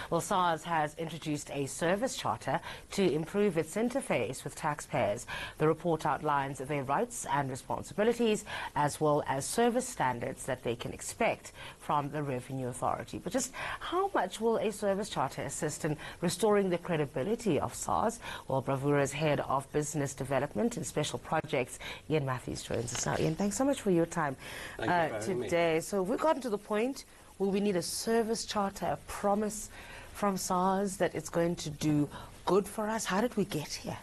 Well, SARS has introduced a service charter to improve its interface with taxpayers. The report outlines their rights and responsibilities, as well as service standards that they can expect from the Revenue Authority. But just how much will a service charter assist in restoring the credibility of SARS? Well, Bravura's Head of Business Development and Special Projects, Ian Matthews, joins us now. Ian, thanks so much for your time today. So we've gotten to the point. Will we need a service charter, a promise from SARS that it's going to do good for us? How did we get here?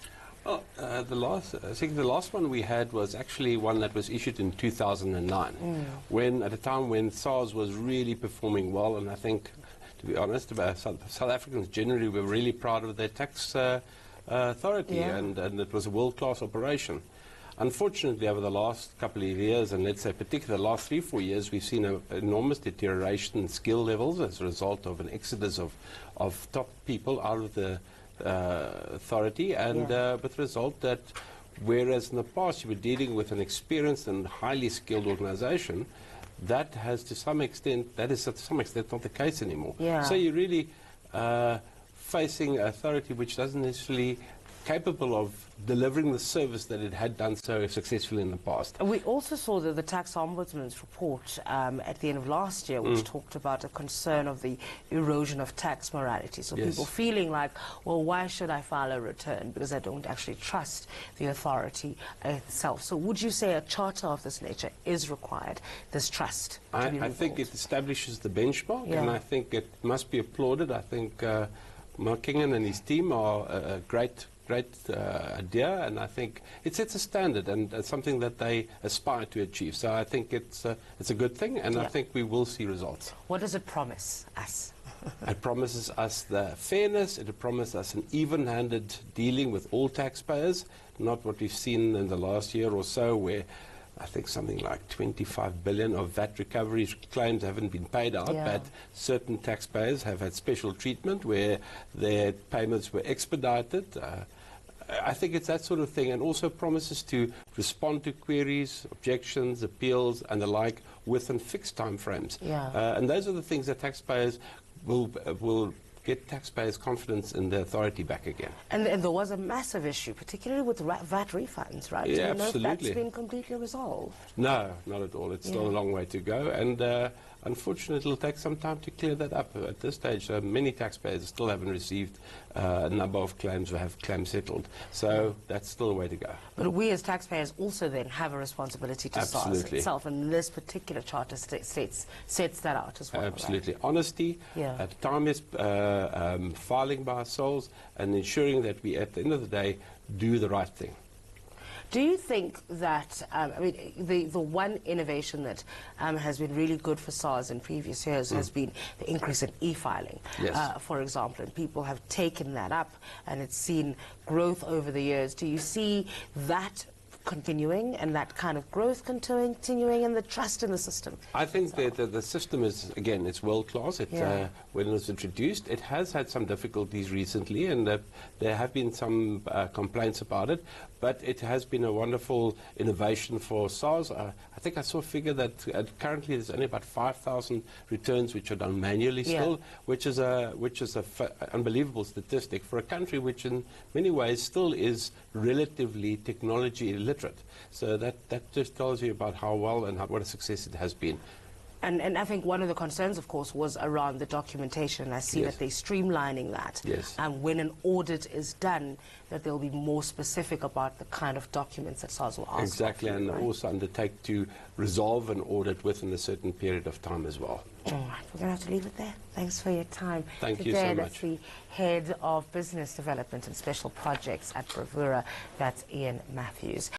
Well, I think the last one we had was actually one that was issued in 2009, at a time when SARS was really performing well, and I think, to be honest, South Africans generally were really proud of their tax authority, and it was a world-class operation. Unfortunately, over the last couple of years, and let's say particularly the last 3-4 years, we've seen an enormous deterioration in skill levels as a result of an exodus of top people out of the authority, and with the result that whereas in the past you were dealing with an experienced and highly skilled organization, that is to some extent not the case anymore. So you're really facing an authority which doesn't necessarily capable of delivering the service that it had done so successfully in the past. We also saw the Tax Ombudsman's report at the end of last year, which talked about a concern of the erosion of tax morality. So people feeling like, well, why should I file a return? Because I don't actually trust the authority itself. So would you say a charter of this nature is required, this trust? I think it establishes the benchmark, and I think it must be applauded. I think Mark Kingan and his team are a great idea, and I think it sets a standard and something that they aspire to achieve. So I think it's a good thing, and I think we will see results. What does it promise us? It promises us the fairness, it promises us an even-handed dealing with all taxpayers, not what we've seen in the last year or so, where I think something like 25 billion of VAT recovery claims haven't been paid out, but certain taxpayers have had special treatment where their payments were expedited. I think it's that sort of thing, and also promises to respond to queries, objections, appeals, and the like within fixed time frames. And those are the things that taxpayers will get taxpayers' confidence in the authority back again. And there was a massive issue, particularly with VAT refunds, right? Yeah, Do you absolutely. know if that's been completely resolved? No, not at all. It's still a long way to go, and unfortunately it'll take some time to clear that up. At this stage, many taxpayers still haven't received a number of claims or have claims settled, so that's still a way to go. But we as taxpayers also then have a responsibility to SARS itself, and this particular charter sets that out as well. Absolutely. Right? Honesty, time is filing by ourselves, and ensuring that we, at the end of the day, do the right thing. Do you think that, I mean, the one innovation that has been really good for SARS in previous years has been the increase in e-filing, for example, and people have taken that up, and it's seen growth over the years. Do you see that continuing, and that kind of growth continuing, and the trust in the system? I think that the system is, again, it's world-class. When it was introduced, it has had some difficulties recently, and there have been some complaints about it, but it has been a wonderful innovation for SARS. I think I saw a figure that currently there's only about 5,000 returns which are done manually still, which is a unbelievable statistic for a country which in many ways still is relatively technology illiterate. So that just tells you about how well and what a success it has been. And I think one of the concerns, of course, was around the documentation. I see that they're streamlining that. And when an audit is done, that they'll be more specific about the kind of documents that SARS will ask for. Exactly, and also undertake to resolve an audit within a certain period of time as well. All right, we're going to have to leave it there. Thanks for your time. Thank you so much. That's the Head of Business Development and Special Projects at Bravura. That's Ian Matthews.